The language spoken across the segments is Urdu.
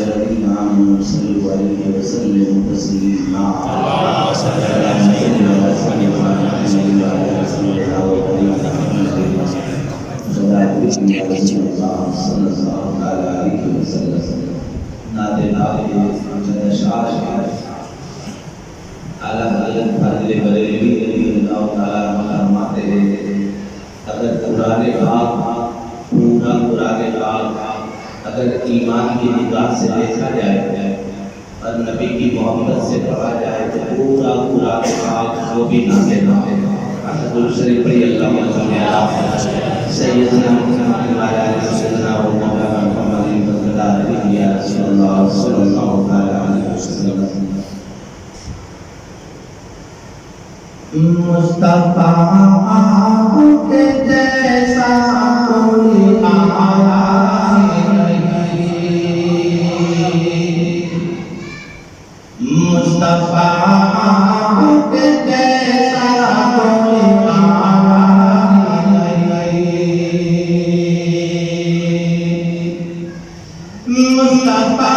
الذين آمنوا صلوا عليه وسلموا تسليما اللهم صل على سيدنا محمد وعلى آله وصحبه وسلم صلى الله عليه وسلم نعت شعر اعلیٰ حضرت فاضل بریلوی رضی اللہ تعالیٰ عنہ فرماتے ہیں اگر قرآن پاک پورا قرآن پاک اگر ایمان کی نگاہ سے دیکھا جائے اور نبی کی محبت سے پڑھا جائے تو پورا قرآن پاک وہ بھی نازل ہے درود شریف پڑھی اللہم صلی علی سیدنا محمد وعلی آلہ سیدنا و مولانا محمد صلی اللہ علیہ وسلم مصطفیٰ کے جیسا کوئی آیا نہیں مصطفیٰ کے جیسا کوئی آیا نہیں مصطفیٰ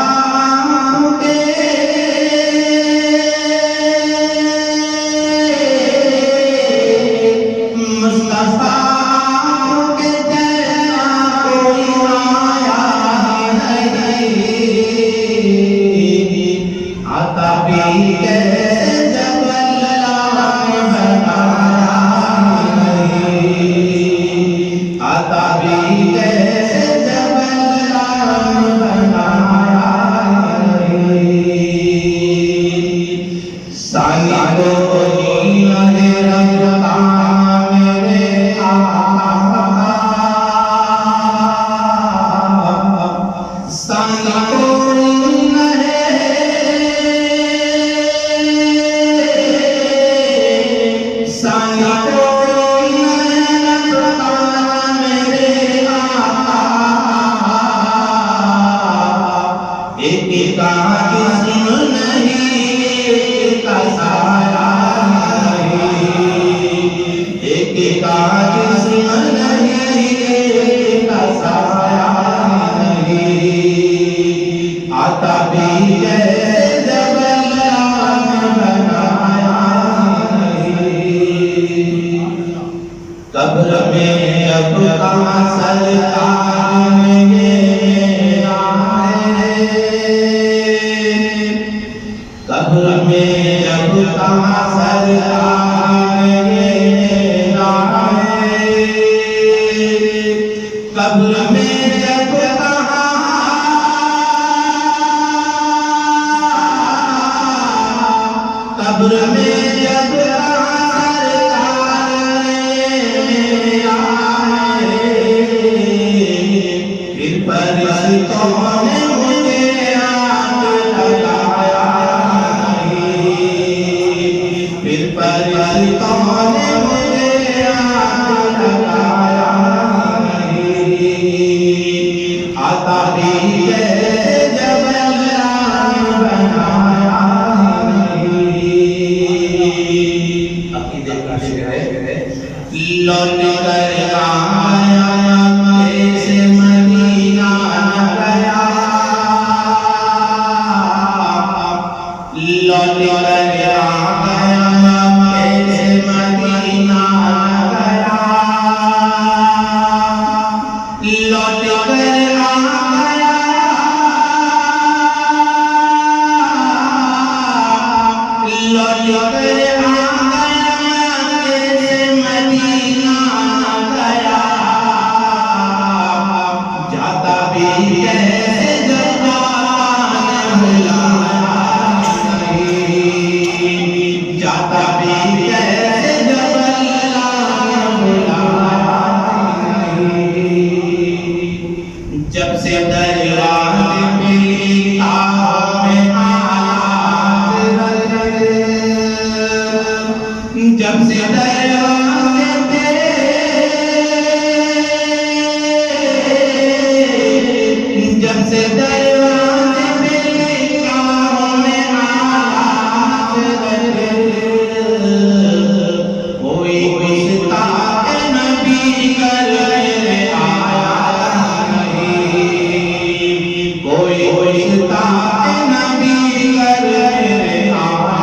گشتاق نبی کر میرے آئی،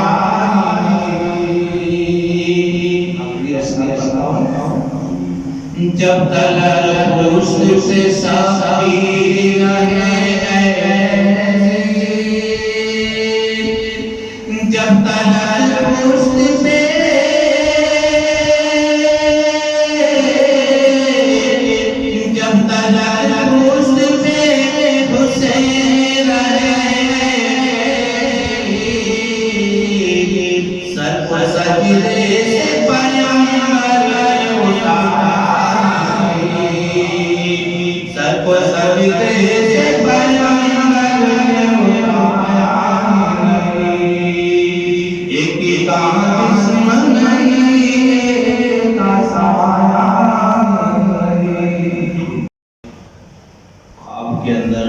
جب طلب حسن سے سختی رہے، جب طلب حسن سے کے اندر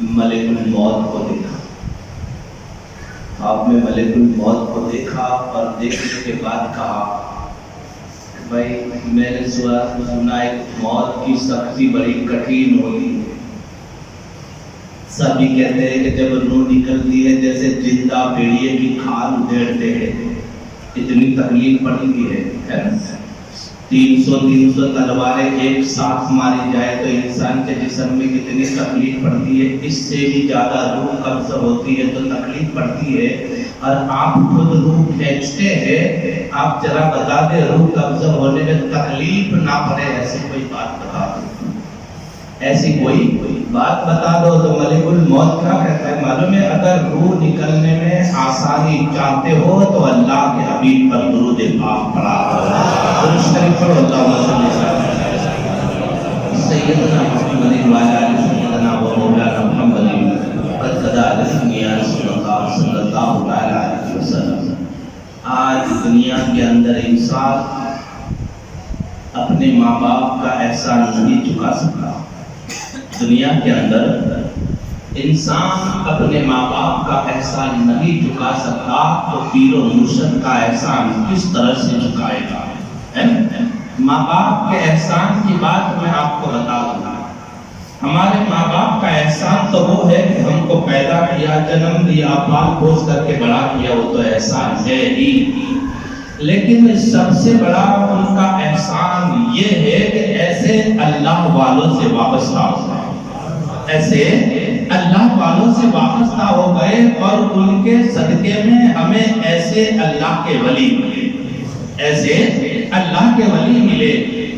ملک الموت کو دیکھا، آپ نے ملک الموت کو دیکھا اور دیکھنے کے بعد کہا بھائی میں نے سنا ایک موت کی سختی بڑی کٹھین ہوتی ہے، سبھی کہتے ہیں کہ جب روح نکلتی ہے جیسے زندہ بھیڑیے کی کھال ادھیڑتے ہیں، اتنی تکلیف پڑتی ہے، 300 تلواریں ایک ساتھ ماری جائے تو انسان کے جسم میں کتنی تکلیف پڑتی ہے، اس سے بھی زیادہ روح قبض ہوتی ہے تو تکلیف پڑتی ہے، اور آپ خود روح کھینچتے ہیں، آپ ذرا بتا دیں روح قبض ہونے میں تکلیف نہ پڑے ایسی کوئی بات بتا دو، ایسی کوئی بات بتا دو تو ملک الموت کیا کہتا ہے معلوم ہے؟ اگر روح نکلنے میں آسانی چاہتے ہو تو اللہ کے حبیب پر درود پاک پڑھا کرو، شریف پڑھو، اللہم صلی سیدنا محمد وعلی آل سیدنا و مولانا محمد قد قضا لکم یا رسول اللہ صلی اللہ علیہ وسلم۔ آج دنیا کے اندر انسان اپنے ماں باپ کا احسان نہیں چکا سکتا، دنیا کے اندر انسان اپنے ماں باپ کا احسان نہیں چکا سکتا تو پیر و مرشد کا احسان کس طرح سے چکائے گا؟ ماں باپ کے احسان کی بات میں آپ کو بتا دوں، ہمارے ماں باپ کا احسان تو وہ ہے کہ ہم کو پیدا کیا، جنم دیا، پال پوس کر کے بڑا کیا، وہ تو احسان ہے ہی، لیکن سب سے بڑا ان کا احسان یہ ہے کہ ایسے اللہ والوں سے وابستہ ہو گئے، ایسے اللہ والوں سے وابستہ ہو گئے اور ان کے صدقے میں ہمیں ایسے اللہ کے ولی ملے، ایسے اللہ کے ولی ملے۔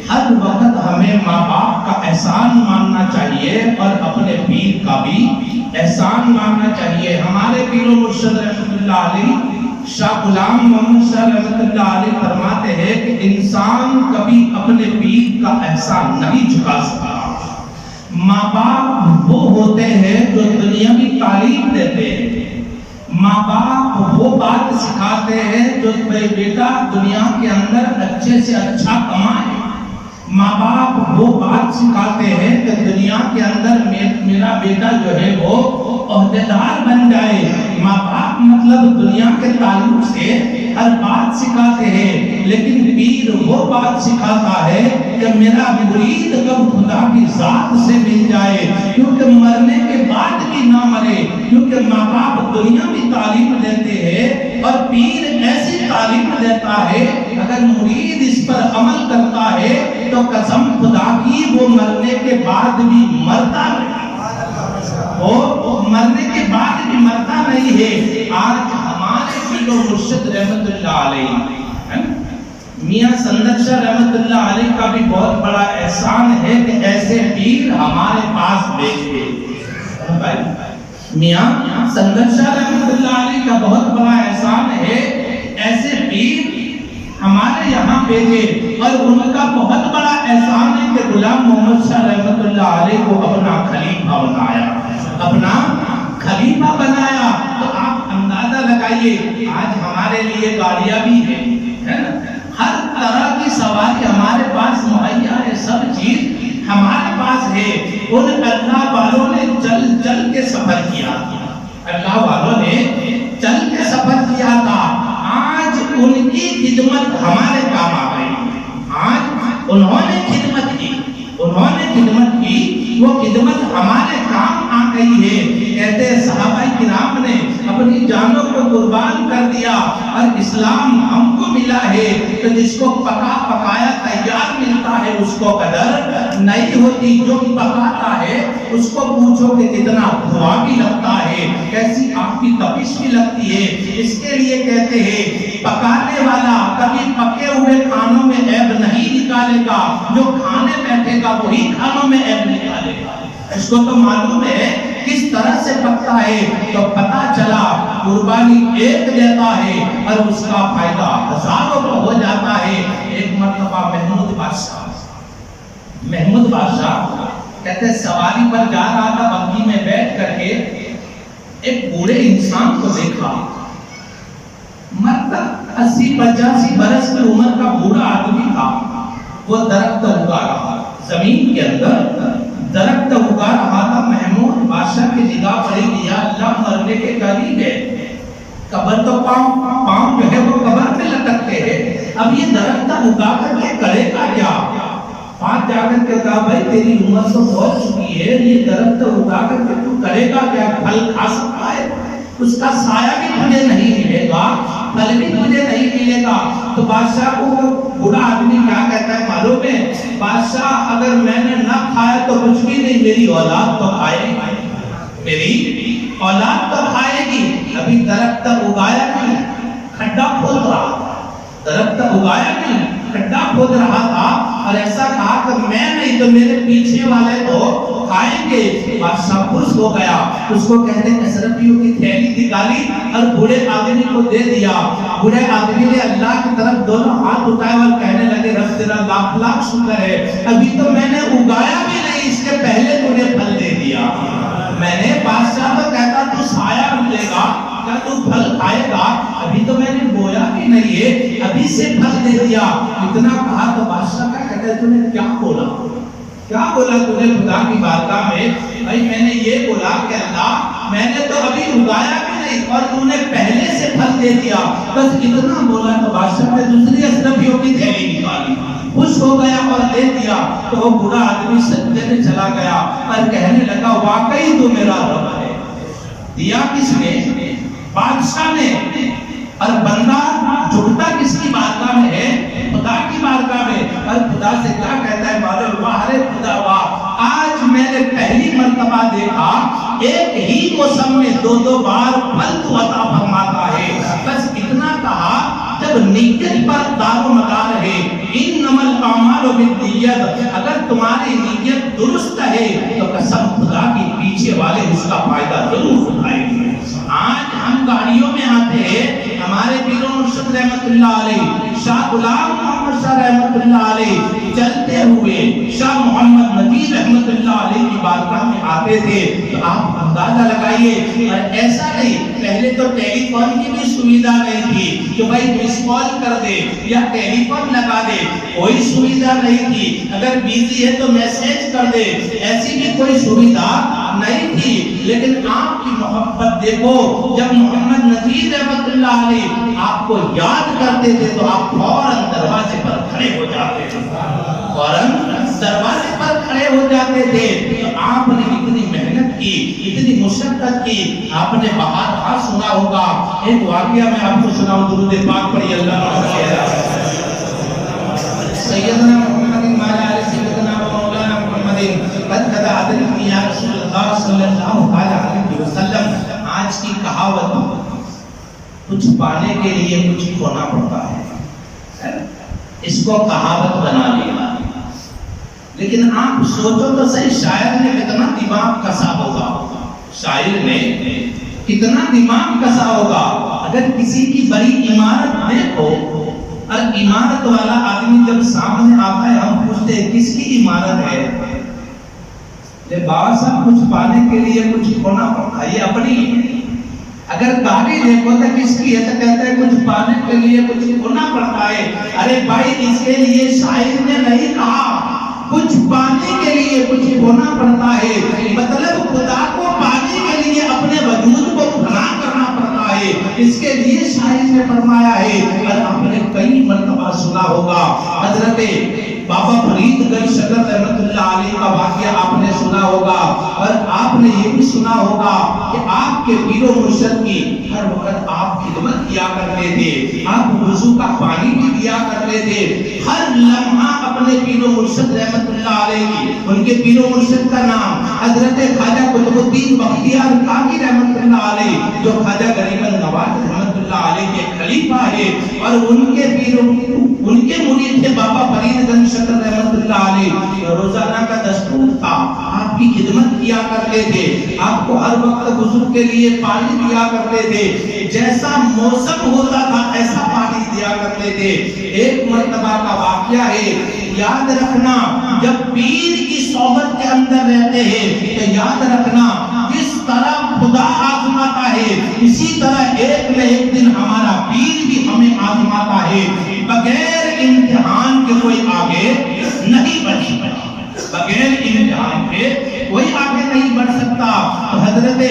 ہر وقت ہمیں ماں باپ کا احسان ماننا چاہیے اور اپنے پیر کا بھی احسان ماننا چاہیے۔ ہمارے پیر و مرشد رحمۃ اللہ علیہ شاہ غلام محمد شاہ رحمۃ اللہ علیہ فرماتے ہیں کہ انسان کبھی اپنے پیر کا احسان نہیں چکا سکتا۔ ماں باپ وہ ہوتے ہیں جو دنیاوی تعلیم دیتے ہیں، ماں باپ وہ بات سکھاتے ہیں جو بیٹا دنیا کے اندر اچھے سے اچھا کمائے، ماں باپ وہ بات سکھاتے ہیں کہ دنیا کے اندر میرا بیٹا جو ہے وہ عہدیدار بن جائے۔ ماں باپ مطلب دنیا کے تعلق سے ہر بات سکھاتے ہیں، لیکن پیر وہ بات سکھاتا ہے کہ میرا مرید کب خدا کی ذات سے مل جائے، کیونکہ مرنے کے بعد بھی نہ مرے، کیونکہ ماں باپ دنیا کی تعلیم دیتے ہیں اور پیر ایسی تعلیم دیتا ہے اگر مرید اس پر عمل کرتا ہے تو قسم خدا کی وہ مرنے کے بعد بھی مرتا نہیں، وہ مرنے کے بعد بھی مرتا نہیں ہے۔ آج ہمارے پیر و مرشد رحمت اللہ علیہ میاں سندر شاہ رحمت اللہ علیہ کا بھی بہت بڑا احسان ہے کہ ایسے پیر ہمارے پاس بھیجے۔ میاں سندر شاہ رحمت اللہ علیہ کا بہت بڑا احسان ہے ایسے پیر ہمارے یہاں بھیجے، اور ان کا بہت بڑا احسان ہے کہ غلام محمد شاہ رحمت اللہ علیہ کو اپنا خلیفہ بنایا، اپنا خلیفہ بنایا۔ تو آپ اندازہ لگائیے آج ہمارے لیے گاڑیاں بھی ہیں، ہر طرح کی سواری ہمارے پاس مہیا ہے، سب چیز ہمارے پاس ہے۔ ان اللہ والوں نے چل چل کے سفر کیا، اللہ والوں نے چل کے سفر کیا تھا، آج ان کی خدمت ہمارے کام آ گئی، آج انہوں نے خدمت کی، انہوں نے خدمت کی، وہ خدمت ہمارے کام آ گئی ہے۔ کہتے ہیں صحابہ کرام نے اپنی جانوں کو قربان کر دیا اور اسلام ہم کو ملا ہے، تو جس کو پکا پکایا تیار ملتا ہے اس کو قدر نہیں ہوتی، جو پکاتا ہے اس کو پوچھو کہ کتنا دھواں بھی لگتا ہے، کیسی آپ کی تپش بھی لگتی ہے۔ اس کے لیے کہتے ہیں پکانے والا کبھی پکے ہوئے کھانوں میں عیب نہیں نکالے گا، جو کھانے بیٹھے گا وہی کھانوں میں عیب نکالے گا۔ اس کو تو معلوم ہے کس طرح سے پکتا ہے، تو پتا چلا قربانی ایک دیتا ہے اور اس کا فائدہ ہزاروں کو ہو جاتا ہے۔ ایک مرتبہ محمود بادشاہ کہتے سواری پر جا رہا تھا، بگھی میں بیٹھ کر کے ایک بوڑھے انسان کو دیکھا، مطلب 80-85 برس کی عمر کا بوڑھا آدمی تھا۔ وہ درخت اگا رہا، زمین کے اندر درخت اگا رہا تھا۔ محمود بادشاہ کی نگاہ پڑی کہ یا اللہ مرنے کے قریب ہے، قبر تو پاؤں جو ہے وہ قبر میں لٹکتے ہیں، اب یہ درخت اگا کر کے کرے گا کیا؟ پاس جا کر کے کہا بھائی تیری عمر تو بہت چکی ہے، یہ درخت اگا کر کے تو کرے گا کیا؟ پھل کھا سکتا ہے؟ اس کا سایہ بھی تجھے نہیں ملے گا، پھل بھی تجھے نہیں ملے گا۔ تو بادشاہ کو بوڑھا آدمی کیا کہتا ہے معلوم ہے؟ بادشاہ اگر میں نے نہ کھایا تو کچھ بھی نہیں، میری اولاد تو کھائے گی، میری اولاد تو کھائے گی۔ ابھی درخت اگایا نہیں، کھڈا کھود رہا، درخت اگایا نہیں، کھڈا کھود رہا تھا، اور ایسا کہا کہ میں نہیں تو میرے پیچھے والے تو کھائیں گے۔ بادشاہ خوش ہو گیا، اس کو کہتے ہیں اشرفیوں کی تھیلی نکالی اور بوڑھے آدمی کو دے دیا۔ بوڑھے آدمی نے اللہ کی طرف دونوں ہاتھ اٹھائے اور کہنے لگے رب تیرا لاکھ لاکھ شکر ہے، ابھی تو میں نے اگایا بھی نہیں، اس کے پہلے تو نے پھل دے دیا۔ میں نے بادشاہ تو کہتا تو سایہ ملے گا، کیا تو پھل کھائے گا؟ ابھی تو میں نے بویا بھی نہیں ہے، ابھی سے پھل دے دیا۔ اتنا کہا تو بادشاہ کا کہتا ہے تو نے کیا بولا؟ کیا بولا تو نے خدا کی بارگاہ میں؟ بھائی میں نے یہ بولا کہ اللہ میں نے تو ابھی اگایا بھی نہیں اور تو نے پہلے سے پھل دے دیا، بس اتنا بولا۔ تو بادشاہ نے دوسری اشرفیوں کی تھیلی نکالی، خوش ہو گیا اور دے دیا۔ تو وہ بوڑھا آدمی سجدے میں چلا گیا اور کہنے لگا واقعی تو میرا رب ہے۔ دیا کس نے؟ بادشاہ نے، اور بندہ جھکتا کس کی بارگاہ میں ہے؟ خدا کی بارگاہ میں۔ اور خدا سے کیا کہتا ہے معلوم؟ واہ رے خدا واہ، آج میں نے پہلی مرتبہ دیکھا ایک ہی موسم میں دو بار پھل تو عطا فرماتا ہے۔ بس اتنا کہا، جب نیت پر دار و مدار ہے، انما الاعمال بالنیات، اگر تمہاری نیت درست ہے تو قسم خدا کی پیچھے والے اس کا فائدہ ضرور اٹھائیں گے۔ آج ہم گاڑیوں میں آتے ہیں، ہمارے پیر و مرشد رحمت اللہ علیہ شاہ غلام محمد شاہ رحمت اللہ علیہ چلتے ہوئے شاہ محمد نذیر رحمت اللہ علیہ کی بارگاہ میں آتے تھے، تو آپ اندازہ لگائیے۔ اور ایسا نہیں، پہلے تو ٹیلی فون کی بھی سویدھا نہیں تھی کہ بھائی مس کال کر دے یا ٹیلی فون لگا دے، کوئی سویدھا نہیں تھی۔ اگر بیزی ہے تو میسج کر دے، ایسی بھی کوئی سویدھا نہیں تھی۔ لیکن آپ کی محبت دیکھو، جب محمد نذیر رحمت اللہ علیہ آپ کو یاد کرتے تھے تو آپ فوراً دروازے پر کھڑے ہو جاتے تھے، فوراً دروازے پر کھڑے ہو جاتے تھے۔ تو آپ نے اتنی محنت کی، اتنی مشقت کی، آپ نے بہار سنا ہوگا۔ ایک واقعہ میں آپ کو سناؤں، درود پاک پڑھی اللہ سیدنا محمد مالا سیدنا مولانا محمد قد قد عدل یا رسول اللہ صلی اللہ علیہ وسلم۔ آج کی کہاوت، کچھ پانے کے لیے کچھ کھونا پڑتا ہے، اس کو کہاوت بنا لیا۔ لیکن آپ سوچو تو صحیح، شاعر نے کتنا دماغ کسا ہوگا، شاعر نے کتنا دماغ کسا ہوگا۔ اگر کسی کی بڑی عمارت دیکھو اور عمارت والا آدمی جب سامنے آتا ہے، ہم پوچھتے ہیں کس کی عمارت ہے؟ یہ بابا صاحب کچھ پانے کے لیے کچھ کھونا پڑتا ہے، یہ اپنی ہے۔ اگر گاڑی دیکھو تو کس کی ہے؟ تو کہتا ہے کچھ پانے کے لیے کچھ کھونا پڑتا ہے۔ ارے بھائی اس کے لیے شاعر نے نہیں کہا کچھ پانے کے لیے کچھ کھونا پڑتا ہے، مطلب خدا کو پانے کے لیے اپنے وجود کو فنا کرنا پڑتا ہے، اس کے لیے شاعر نے فرمایا ہے۔ اور آپ نے کئی مرتبہ سنا ہوگا، حضرت بابا فرید گنج شکر رحمت اللہ علیہ کا واقعہ آپ نے سنا ہوگا، اور آپ نے یہ بھی سنا ہوگا کہ آپ کے پیر و مرشد کی ہر وقت آپ خدمت کیا کرتے تھے، آپ وضو کا پانی بھی دیا کرتے تھے، ہر لمحہ اپنے پیر و مرشد رحمت اللہ علیہ کی، ان کے پیر و مرشد کا نام حضرت خواجہ قطب الدین بختیار کاکی رحمت اللہ علیہ، جو خواجہ غریب نواز رحمت اللہ علیہ کے خلیفہ ہے، اور ان کے مرید تھے بابا فرید گنج شکر رحمت اللہ علیہ۔ روزانہ کا دستور تھا، آپ کی خدمت کیا کرتے تھے، آپ کو ہر وقت غسل کے لیے پانی دیا کرتے تھے، جیسا موسم ہوتا تھا ایسا پانی دیا کرتے تھے۔ ایک مرتبہ کا واقعہ ہے، یاد رکھنا جب پیر کی صحبت کے اندر رہتے ہیں تو یاد رکھنا جس طرح خدا آزماتا ہے اسی طرح ایک نہ ایک دن ہمارا پیر بھی ہمیں آزماتا ہے۔ بغیر امتحان کے کوئی آگے نہیں بڑھ سکتا، بغیر امتحان کے کوئی آگے نہیں بڑھ سکتا۔ تو حضرت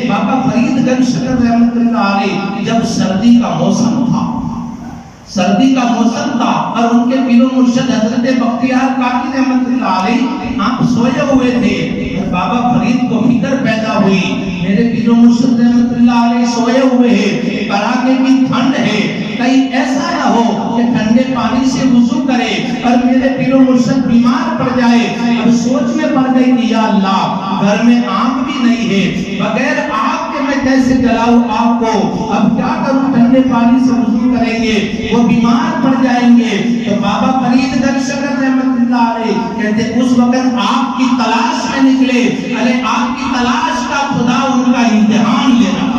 بابا فرید گنج شکر رحمت اللہ علیہ جب سردی کا موسم تھا، سردی کا موسم تھا، اور ان کے پیر و مرشد حضرت بختیار کاکی رحمت اللہ علیہ آپ سوئے ہوئے تھے، بابا فرید کو فکر پیدا ہوئی میرے پیر و مرشد رحمت اللہ علیہ سوئے ہوئے ہیں، کڑاکے کی ٹھنڈ ہے، کہیں ایسا نہ ہو کہ ٹھنڈے پانی سے وضو کرے اور میرے پیر و مرشد بیمار پڑ جائے۔ اب سوچ میں پڑ گئی کہ یا اللہ گھر میں آگ بھی نہیں ہے، بغیر آگ کے میں کیسے جلاؤں آگ کو، اب کیا کروں، ٹھنڈے پانی سے وضو کریں گے وہ بیمار پڑ جائیں گے۔ تو بابا فرید گنج شکر رحمت اللہ علیہ کہتے اس وقت آگ کی تلاش میں نکلے، ارے آگ کی تلاش کا خدا ان کا امتحان لینا،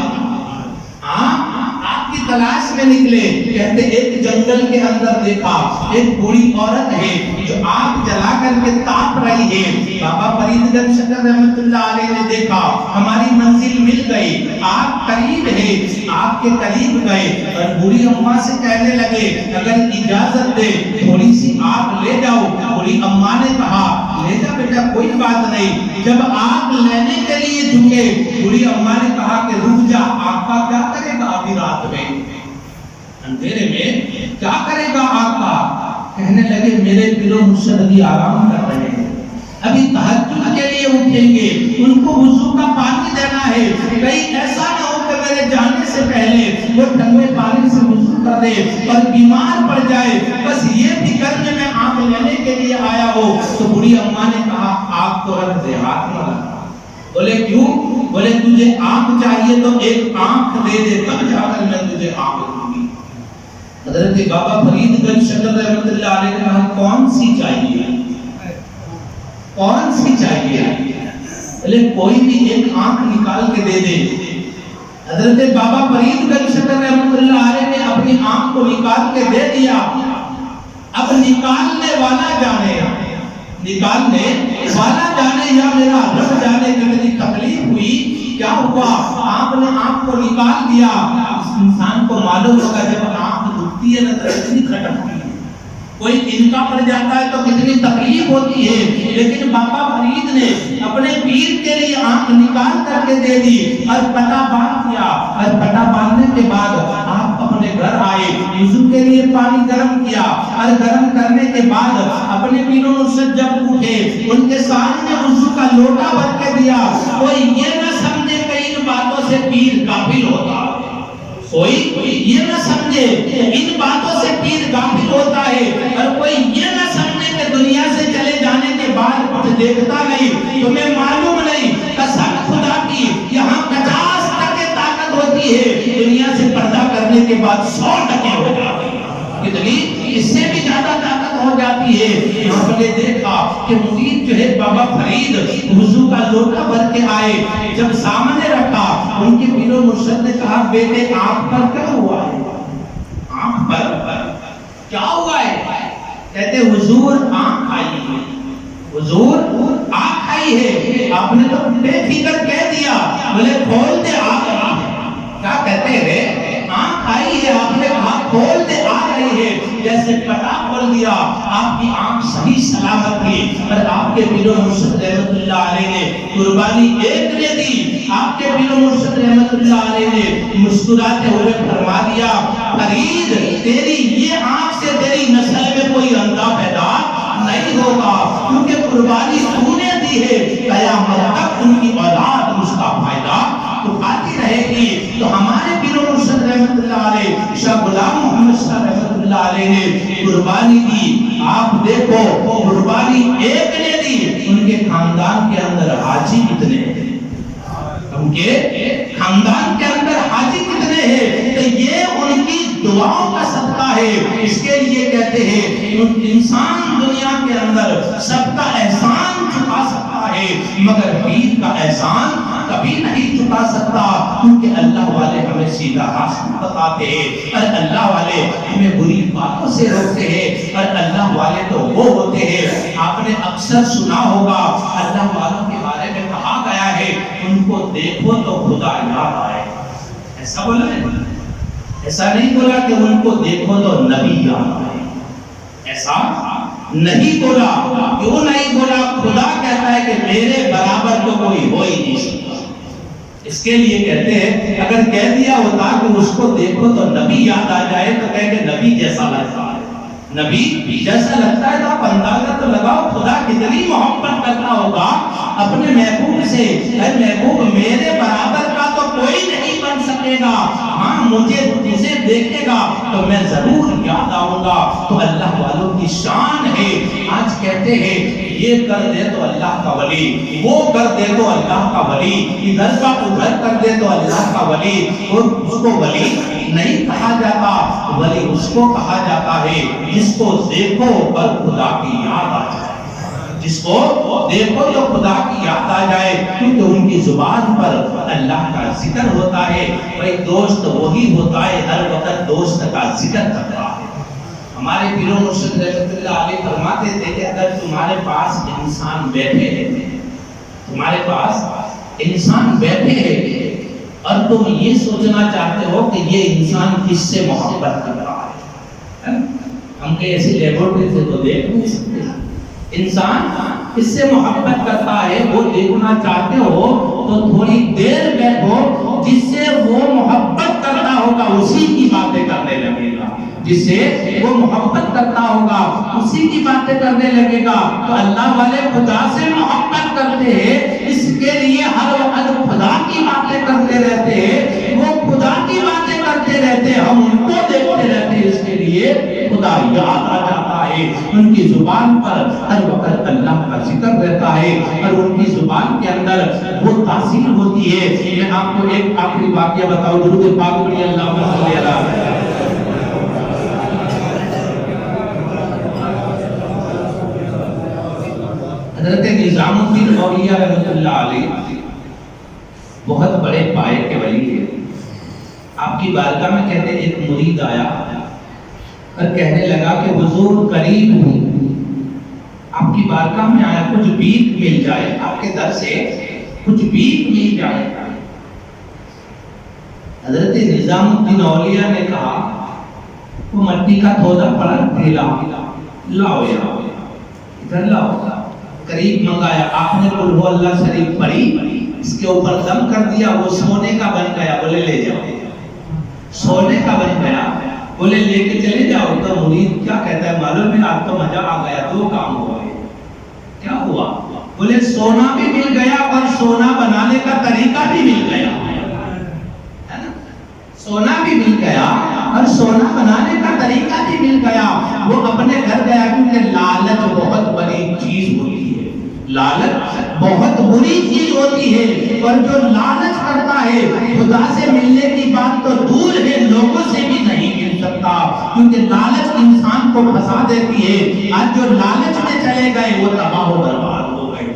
آگ کی تلاش میں نکلے، کہتے ایک جنگل کے اندر دیکھا ایک بوڑھی عورت ہے جو آگ جلا کر کے تاپ رہی ہے۔ بابا فرید گنج شکر رحمت اللہ علیہ نے دیکھا ہماری منزل مل گئی، آگ قریب ہے، آگ کے قریب گئے اور بوڑھی اماں سے کہنے لگے اگر اجازت دے تھوڑی سی آگ لے جاؤ۔ بوڑھی اماں نے کہا لے جا بیٹا کوئی بات نہیں۔ جب آگ لینے کے لیے جھکے بوڑھی اماں نے کہا کہ رک جا، آگ کا کیا کرے گا ابھی رات میں اندھیرے میں کیا کرے گا آگ کا؟ کہنے لگے میرے پیر و مرشد ابھی آرام کر رہے ہیں، ابھی تہجد کے لیے اٹھیں گے، ان کو وضو کا پانی دینا ہے، کہیں ایسا نہ ہو کہ میرے جانے سے پہلے وہ ٹھنڈے پانی سے وضو کر دے اور بیمار پڑ جائے، بس یہ فکر میں آگ لینے کے لیے آیا ہو۔ تو بوڑھی اماں نے کہا آگ تو رکھ دے، ہاتھ نہ لگا۔ بولے کیوں؟ بولے تجھے آنکھ چاہیے تو ایک آنکھ دے دے تب جا کر میں تجھے آنکھ دوں گی۔ حضرت بابا فرید گنج شکر رحمت اللہ علیہ نے کہا کون سی چاہیے، کون سی چاہیے؟ بولے کوئی بھی ایک آنکھ نکال کے دے دے۔ حضرت بابا فرید گنج شکر رحمت اللہ علیہ نے اپنی آنکھ کو نکال کے دے دیا۔ اب نکالنے والا جانے، نکالنے والا جانے یا میرا رب جانے کہ میری تکلیف ہوئی کیا ہوا۔ آپ نے آنکھ کو نکال دیا، انسان کو معلوم ہوگا جب آنکھ دکھتی ہے نا تو اتنی کھٹکتی ہے، کوئی انکا پڑ جاتا ہے تو کتنی تکلیف ہوتی ہے، لیکن بابا فرید نے اپنے پیر کے لیے آنکھ نکال کر کے دے دی اور پٹا باندھ دیا، اور پٹا باندھنے کے بعد آپ اپنے گھر آئے، وضو کے لیے پانی گرم کیا، اور گرم کرنے کے بعد اپنے پیر و مرشد جب اٹھے ان کے سامنے وضو کا لوٹا بھر کے دیا۔ کوئی یہ نہ سمجھے کہ ان باتوں سے پیر غافل ہوتا ہے، کوئی یہ نہ سمجھے کہ ان باتوں سے پیر غافل ہوتا ہے، اور کوئی یہ نہ سمجھے کہ دنیا سے چلے جانے کے بعد کچھ دیکھتا نہیں، تمہیں معلوم نہیں قسم خدا کی یہاں 50% طاقت ہوتی ہے، دنیا سے پردہ کرنے کے بعد 100% ہو جاتی ہے، کتنی اس سے بھی زیادہ طاقت ہو جاتی ہے۔ آپ نے دیکھا کہ مرید جو ہے بابا فرید وضو کا لوٹا بھر کے آئے، جب سامنے رکھا ان کے پیر و مرشد نے کہا بیٹے آنکھ پر کیا ہوا ہے، آنکھ پر کیا ہوا ہے؟ کہتے حضور آنکھ آئی ہے، حضور آنکھ آئی ہے۔ آپ نے تو بے فکر کہہ دیا، بولے کھول دے آنکھ، کیا کہتے ہیں آنکھ آئی ہے، آپ نے کہا کھول دے آ رہی ہے، جیسے پٹا کھول دیا آپ کی آنکھ صحیح سلامت تھی، اور آپ کے پیر و مرشد رحمت اللہ علیہ نے قربانی ایک نے دی۔ آپ کے پیر و مرشد رحمت اللہ علیہ نے مسکراتے ہوئے فرما دیا فرید تیری یہ آنکھ سے تیری نسل میں کوئی اندھا پیدا نہیں ہوگا، کیونکہ قربانی تو نے دی ہے، قیامت تک ان کی اولاد اس کا فائدہ اٹھاتی رہے گی۔ تو ہمارے پیر و مرشد رحمت اللہ علیہ شاہ غلام محمد شاہ رحمت اللہ علیہ نے قربانی دی۔ آپ دیکھو قربانی ایک نے دی، ان کے خاندان کے اندر حاجی کتنے ہیں، ان کے خاندان کے اندر حاجی کتنے ہیں، تو یہ ان کی دعاؤں کا صدقہ ہے۔ اس کے لیے کہتے ہیں انسان دنیا کے اندر سب کا احسان چکا سکتا ہے، مگر پیر کا احسان کبھی نہیں چکا سکتا، کیونکہ اللہ والے ہمیں سیدھا راستہ بتاتے ہیں، اور اللہ والے ہمیں بری باتوں سے روکتے ہیں، اور اللہ والے تو وہ ہوتے ہیں، آپ نے اکثر سنا ہوگا اللہ والوں کے بارے میں کہا گیا ہے ان کو دیکھو تو خدا یاد آئے، ایسا بولا ہے؟ ایسا نہیں بولا کہ ان کو دیکھو تو نبی یاد آئے، ایسا نہیں بولا۔ کیوں نہیں بولا؟ خدا کہتا ہے کہ میرے برابر تو کوئی ہو ہی نہیں سکتا۔ اس کے لیے کہتے ہیں اگر کہہ دیا ہوتا کہ اس کو دیکھو تو نبی یاد آ جائے تو کہہ کہ نبی جیسا لگتا ہے، نبی جیسا لگتا ہے، تو آپ اندازہ تو لگاؤ خدا کتنی محبت کرتا ہوگا اپنے محبوب سے۔ اے محبوب میرے برابر کا تو کوئی نہیں بن سکے گا، ہاں مجھے دیکھے گا تو میں ضرور یاد آؤں گا۔ تو اللہ والوں کی شان ہے۔ آج کہتے ہیں یہ کر دے تو اللہ کا ولی، وہ کر دے تو اللہ کا ولی، ادھر کا ادھر کر دے تو اللہ کا ولی، اور اس کو ولی نہیں کہا جاتا، ولی اس کو کہا جاتا ہے جس کو دیکھو پر خدا کی یاد آ جائے، جس کو دیکھو تو خدا کی یاد آ جائے، کیونکہ ان کی زبان پر اللہ کا ذکر ہوتا ہے۔ بھائی دوست وہی ہوتا ہے ہر وقت دوست کا ذکر کرتا ہے۔ ہمارے پیر و مرشد رحمت اللہ علیہ فرماتے تھے کہ اگر تمہارے پاس انسان بیٹھے ہیں، تمہارے پاس انسان بیٹھے ہیں اور تم یہ سوچنا چاہتے ہو کہ یہ انسان کس سے محبت کر رہا ہے، ہم کہیں ایسی لیبورٹری سے تو دیکھ نہیں سکتے، انسان کس سے محبت کرتا ہے وہ دیکھنا چاہتے ہو تو تھوڑی دیر بیٹھو، جس سے وہ محبت کرتا ہوگا اسی کی باتیں کرنے لگے گا، جس سے وہ محبت کرتا ہوگا اسی کی باتیں کرنے لگے گا۔ تو اللہ والے خدا سے محبت کرتے ہیں، اس کے لیے ہر وقت خدا کی باتیں کرتے رہتے ہیں، وہ خدا کی باتیں کرتے رہتے ہیں، ہم ان کو دیکھتے رہتے ہیں، اس کے لیے خدا یاد آ جاتا ہے، ان کی زبان پر ہر وقت اللہ کا ذکر رہتا ہے، اور ان کی زبان کے اندر وہ تاثیر ہوتی ہے۔ میں آپ کو ایک آخری واقعہ بتاؤں، درود پاک پڑھیے اللہم صلی علی محمد۔ حضرت نظام الدین اولیاء رحمت اللہ علیہ بہت بڑے پائے کے ولی تھے۔ آپ کی بارگاہ میں کہتے ایک مرید آیا اور کہنے لگا کہ حضور قریب ہوں، آپ کی بارگاہ میں آیا، کچھ بھیک مل جائے، آپ کے در سے کچھ بھیک مل جائے۔ حضرت نظام الدین اولیاء نے کہا وہ مٹی کا تھوڑا پڑا تھیلا لاؤ، ادھر لاؤ۔ قریب منگایا، آپ نے قل ہو اللہ شریف پڑھی، اس کے اوپر دم کر دیا، وہ سونے کا بن گیا، بولے لے جاؤ، سونے کا بن گیا، بولے لے کے چلے جاؤ۔ تو مرید کیا کہتا ہے معلوم ہے، آپ کو مزہ آ گیا، دو کام ہوا ہے۔ کیا ہوا؟ بولے سونا بھی مل گیا اور سونا بنانے کا طریقہ بھی مل گیا، سونا بھی مل گیا اور سونا بنانے کا طریقہ بھی مل گیا۔ وہ اپنے گھر گیا، کیونکہ لالچ بہت بڑی چیز ہوتی ہے، لالچ بہت بری چیز ہوتی ہے، اور جو لالچ کرتا ہے خدا سے ملنے کی بات تو دور ہے، لوگوں سے بھی نہیں مل سکتا، کیونکہ لالچ انسان کو پھنسا دیتی ہے۔ آج جو لالچ میں چلے گئے وہ تباہ و برباد ہو گئے۔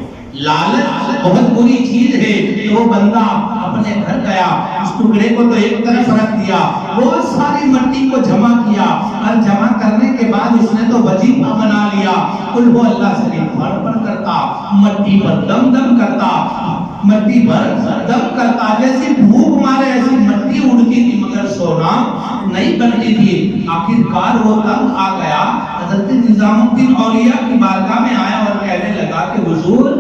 لالچ بہت بری چیز ہے۔ وہ بندہ اپنے گھر گیا، اس ٹکڑے کو تو ایک طرف رکھ دیا، بہت ساری مٹی کو جمع کیا، اور جمع کرنے کے بعد اس نے تو وظیفہ بنا لیا، قل ہو اللہ شریف پڑھ پڑھ کرتا، مٹی پر دم دم کرتا، مٹی پر دم کرتا، جیسی بھوک مارے ایسی مٹی اڑتی تھی، مگر سونا نہیں بنتی تھی۔ آخر کار وہ تنگ آ گیا، حضرت نظام الدین اولیاء کی بارگاہ میں آیا اور کہنے لگا کہ حضور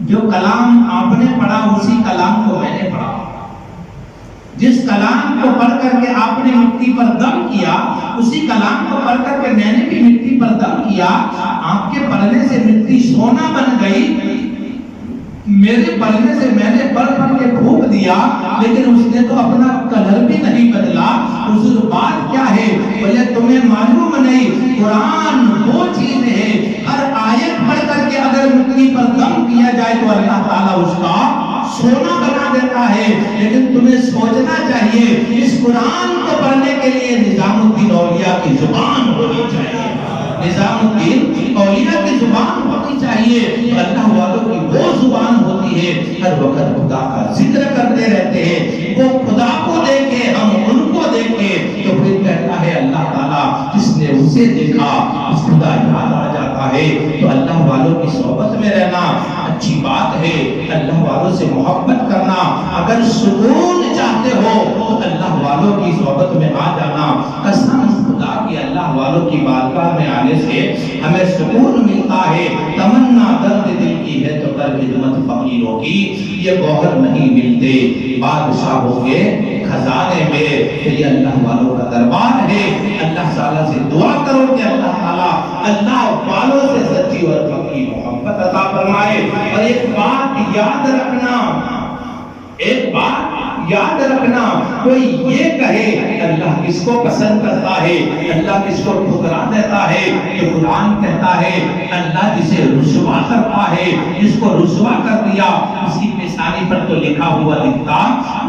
جو کلام آپ نے پڑھا اسی کلام کو میں نے پڑھا، جس کلام کو پڑھ کر کے آپ نے مٹی پر دم کیا، اسی کلام کو پڑھ کر کے میں نے بھی مٹی پر دم کیا، آپ کے پڑھنے سے مٹی سونا بن گئی، میرے پڑھنے سے میں نے پڑھ پڑھ کے پھونک دیا، لیکن اس نے تو اپنا کلر بھی نہیں بدلا۔ حضور بات کیا ہے؟ بولے تمہیں معلوم نہیں، قرآن وہ چیز ہے، ہر آیت پڑھ کر کے اگر مٹی پر دم کیا جائے تو اللہ تعالیٰ اس کا سونا بنا دیتا ہے، لیکن تمہیں سوچنا چاہیے اس قرآن کو پڑھنے کے لیے نظام الدین اولیاء کی زبان ہونی چاہیے، نظام الدین اولیاء کی زبان ہونی چاہیے۔ تو اللہ والوں کی وہ زبان ہوتی ہے، ہر وقت خدا کا ذکر کرتے رہتے ہیں، وہ خدا کو دیکھے ہم ان کو دیکھے تو پھر کہتا ہے اللہ تعالیٰ جس نے اسے دیکھا اس خدا یاد آ جاتا ہے۔ تو اللہ والوں کی صحبت میں رہنا اچھی بات ہے، اللہ والوں سے محبت کرنا، اگر سکون چاہتے ہو تو اللہ والوں کی صحبت میں آ جانا۔ قسم خدا کی اللہ والوں کی بارگاہ میں آنے سے ہمیں سکون ملتا ہے۔ تمنا درد دل کی ہے تو کر خدمت فقیروں کی، یہ گوہر نہیں ملتے بادشاہوں کے خزانے میں، یہ اللہ والوں کا دربار ہے۔ اللہ تعالیٰ سے دعا کرو کہ اللہ تعالیٰ اللہ والوں سے سچی اور پکی محبت عطا فرمائے۔ اور ایک بات یاد رکھنا، ایک بات یاد رکھنا، کوئی یہ کہے اللہ کس کو پسند کرتا ہے، اللہ کس کو ٹھکرا دیتا ہے، کہ قرآن کہتا ہے اللہ جسے رسوا کرتا ہے، جس کو رسوا کر دیا اس کی پیشانی پر تو لکھا ہوا دکھتا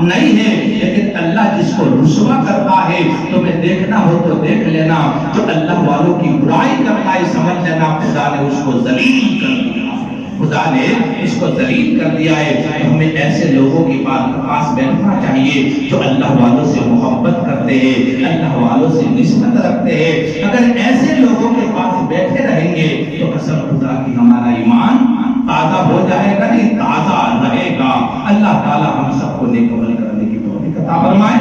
نہیں ہے، لیکن اللہ جس کو رسوا کرتا ہے تمہیں دیکھنا ہو تو دیکھ لینا، جو اللہ والوں کی برائی کرتا ہے سمجھ لینا خدا نے اس کو ذلیل کر دیا، خدا نے اس کو ذلیل کر دیا ہے۔ ہمیں ایسے لوگوں کے پاس بیٹھنا چاہیے جو اللہ والوں سے محبت کرتے ہیں، اللہ والوں سے نسبت رکھتے ہیں۔ اگر ایسے لوگوں کے پاس بیٹھے رہیں گے تو قسم خدا کی ہمارا ایمان تازہ ہو جائے گا، نہیں تازہ رہے گا۔ اللہ تعالی ہم سب کو نیک عمل کرنے کی توفیق عطا فرمائے۔